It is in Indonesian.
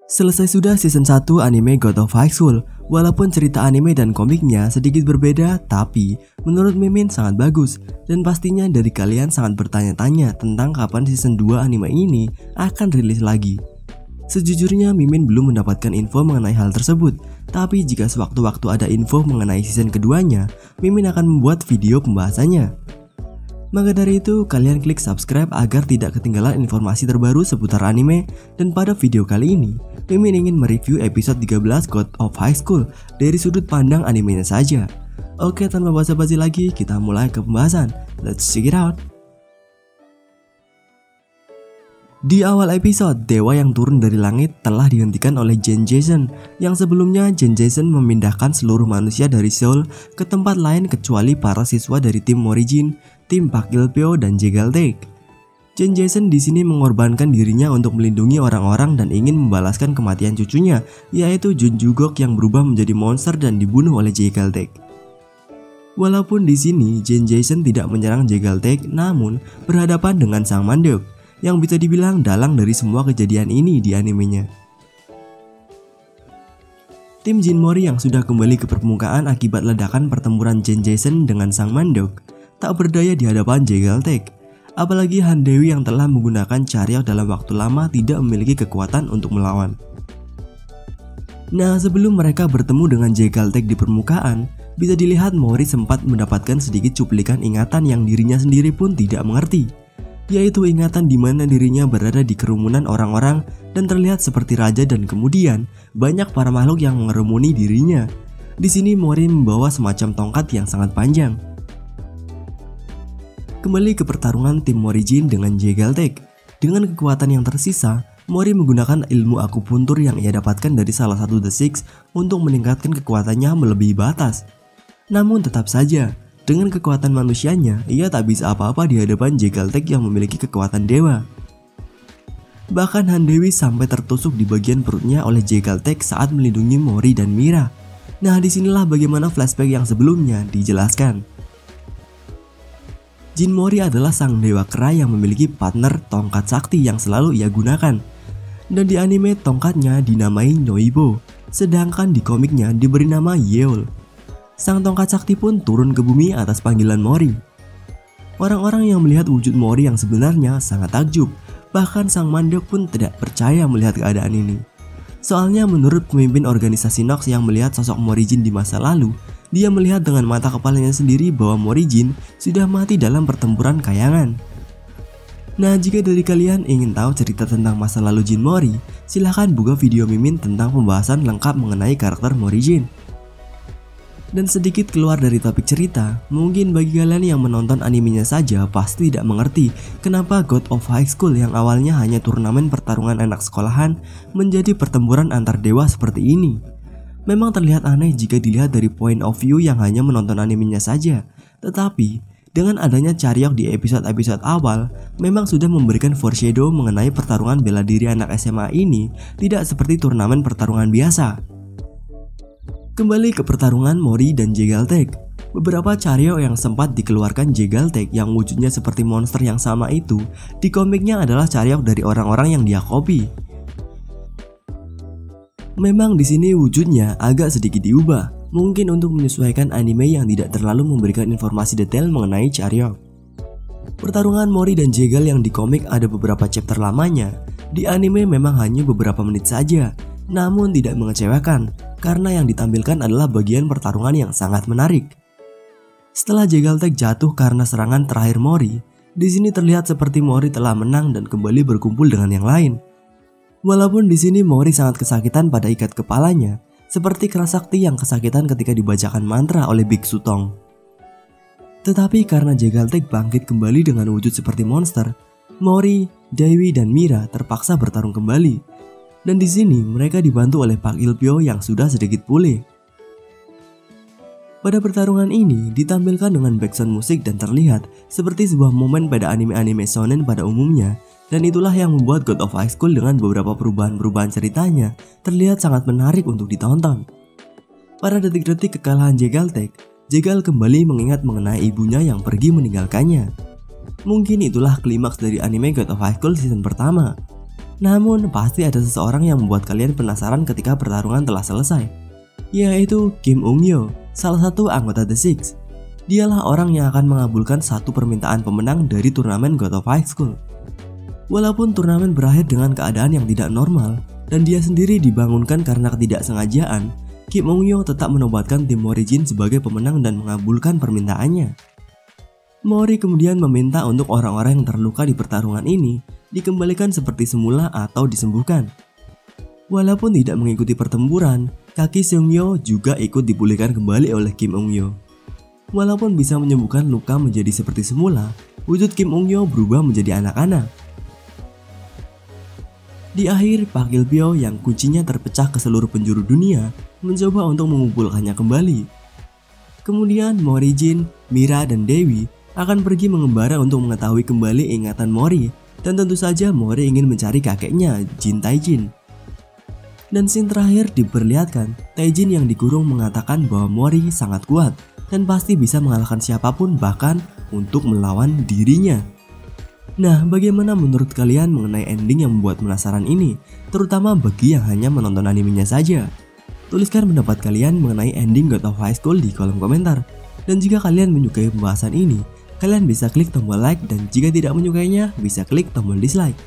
Selesai sudah season 1 anime God of High School. Walaupun cerita anime dan komiknya sedikit berbeda, tapi menurut Mimin sangat bagus. Dan pastinya dari kalian sangat bertanya-tanya tentang kapan season 2 anime ini akan rilis lagi. Sejujurnya Mimin belum mendapatkan info mengenai hal tersebut. Tapi jika sewaktu-waktu ada info mengenai season keduanya, Mimin akan membuat video pembahasannya. Maka dari itu, kalian klik subscribe agar tidak ketinggalan informasi terbaru seputar anime. Dan pada video kali ini, Mimin ingin mereview episode 13 God of High School dari sudut pandang animenya saja. Oke, tanpa basa-basi lagi, kita mulai ke pembahasan. Let's check it out. Di awal episode, dewa yang turun dari langit telah dihentikan oleh Genjason. Yang sebelumnya Genjason memindahkan seluruh manusia dari Seoul ke tempat lain kecuali para siswa dari tim Morijin, tim Park Il-pyo dan Jegaltek. Genjason di sini mengorbankan dirinya untuk melindungi orang-orang dan ingin membalaskan kematian cucunya, yaitu Jun Jugok yang berubah menjadi monster dan dibunuh oleh Jegaltek. Walaupun di sini Genjason tidak menyerang Jegaltek, namun berhadapan dengan Sang Mandok, yang bisa dibilang dalang dari semua kejadian ini di animenya. Tim Jin Mori yang sudah kembali ke permukaan akibat ledakan pertempuran Genjason dengan Sang Mandok tak berdaya di hadapan Jegaltek. Apalagi Han Dewi yang telah menggunakan Charyok dalam waktu lama tidak memiliki kekuatan untuk melawan. Nah, sebelum mereka bertemu dengan Jegaltek di permukaan, bisa dilihat Mori sempat mendapatkan sedikit cuplikan ingatan yang dirinya sendiri pun tidak mengerti, yaitu ingatan di mana dirinya berada di kerumunan orang-orang dan terlihat seperti raja, dan kemudian banyak para makhluk yang mengerumuni dirinya. Di sini Mori membawa semacam tongkat yang sangat panjang. Kembali ke pertarungan tim Morijin dengan Jegaltek. Dengan kekuatan yang tersisa, Mori menggunakan ilmu akupuntur yang ia dapatkan dari salah satu The Six untuk meningkatkan kekuatannya melebihi batas. Namun tetap saja, dengan kekuatan manusianya, ia tak bisa apa-apa di hadapan Jegaltek yang memiliki kekuatan dewa. Bahkan Han Dewi sampai tertusuk di bagian perutnya oleh Jegaltek saat melindungi Mori dan Mira. Nah, disinilah bagaimana flashback yang sebelumnya dijelaskan. Jin Mori adalah sang dewa kera yang memiliki partner tongkat sakti yang selalu ia gunakan. Dan di anime tongkatnya dinamai Noibo, sedangkan di komiknya diberi nama Yeol. Sang tongkat sakti pun turun ke bumi atas panggilan Mori. Orang-orang yang melihat wujud Mori yang sebenarnya sangat takjub, bahkan Sang Mandok pun tidak percaya melihat keadaan ini. Soalnya menurut pemimpin organisasi Nox yang melihat sosok Morijin di masa lalu, dia melihat dengan mata kepalanya sendiri bahwa Morijin sudah mati dalam pertempuran kayangan. Nah, jika dari kalian ingin tahu cerita tentang masa lalu Jin Mori, silahkan buka video Mimin tentang pembahasan lengkap mengenai karakter Morijin. Dan sedikit keluar dari topik cerita, mungkin bagi kalian yang menonton animenya saja pasti tidak mengerti kenapa God of High School yang awalnya hanya turnamen pertarungan anak sekolahan menjadi pertempuran antar dewa seperti ini. Memang terlihat aneh jika dilihat dari point of view yang hanya menonton animenya saja. Tetapi, dengan adanya Charyok di episode-episode awal, memang sudah memberikan foreshadow mengenai pertarungan bela diri anak SMA ini tidak seperti turnamen pertarungan biasa. Kembali ke pertarungan Mori dan Jegaltek. Beberapa Charyok yang sempat dikeluarkan Jegaltek yang wujudnya seperti monster yang sama itu, di komiknya adalah Charyok dari orang-orang yang dia copy. Memang di sini wujudnya agak sedikit diubah, mungkin untuk menyesuaikan anime yang tidak terlalu memberikan informasi detail mengenai Charyok. Pertarungan Mori dan Jegal yang di komik ada beberapa chapter lamanya, di anime memang hanya beberapa menit saja, namun tidak mengecewakan karena yang ditampilkan adalah bagian pertarungan yang sangat menarik. Setelah Jegaltek jatuh karena serangan terakhir Mori, di sini terlihat seperti Mori telah menang dan kembali berkumpul dengan yang lain. Walaupun di sini Mori sangat kesakitan pada ikat kepalanya, seperti kera sakti yang kesakitan ketika dibacakan mantra oleh Biksu Tong. Tetapi karena Jegaltek bangkit kembali dengan wujud seperti monster, Mori, Dewi, dan Mira terpaksa bertarung kembali. Dan di sini mereka dibantu oleh Park Il-pyo yang sudah sedikit pulih. Pada pertarungan ini ditampilkan dengan background musik dan terlihat seperti sebuah momen pada anime-anime shonen pada umumnya. Dan itulah yang membuat God of High School dengan beberapa perubahan-perubahan ceritanya terlihat sangat menarik untuk ditonton. Pada detik-detik kekalahan Jegaltek, Jegal kembali mengingat mengenai ibunya yang pergi meninggalkannya. Mungkin itulah klimaks dari anime God of High School season pertama. Namun pasti ada seseorang yang membuat kalian penasaran ketika pertarungan telah selesai, yaitu Kim Eung-yo, salah satu anggota The Six. Dialah orang yang akan mengabulkan satu permintaan pemenang dari turnamen God of High School. Walaupun turnamen berakhir dengan keadaan yang tidak normal dan dia sendiri dibangunkan karena ketidaksengajaan, Kim Eung-yo tetap menobatkan tim Mori Jin sebagai pemenang dan mengabulkan permintaannya. Mori kemudian meminta untuk orang-orang yang terluka di pertarungan ini dikembalikan seperti semula atau disembuhkan. Walaupun tidak mengikuti pertempuran, kaki Seung-yo juga ikut dipulihkan kembali oleh Kim Eung-yo. Walaupun bisa menyembuhkan luka menjadi seperti semula, wujud Kim Eung-yo berubah menjadi anak-anak. Di akhir, Park Il-pyo yang kuncinya terpecah ke seluruh penjuru dunia mencoba untuk mengumpulkannya kembali. Kemudian Mori Jin, Mira, dan Dewi akan pergi mengembara untuk mengetahui kembali ingatan Mori, dan tentu saja Mori ingin mencari kakeknya, Jin Taijin. Dan scene terakhir diperlihatkan Taijin yang dikurung mengatakan bahwa Mori sangat kuat dan pasti bisa mengalahkan siapapun, bahkan untuk melawan dirinya. Nah, bagaimana menurut kalian mengenai ending yang membuat penasaran ini, terutama bagi yang hanya menonton animenya saja? Tuliskan pendapat kalian mengenai ending God of High School di kolom komentar. Dan jika kalian menyukai pembahasan ini, kalian bisa klik tombol like, dan jika tidak menyukainya, bisa klik tombol dislike.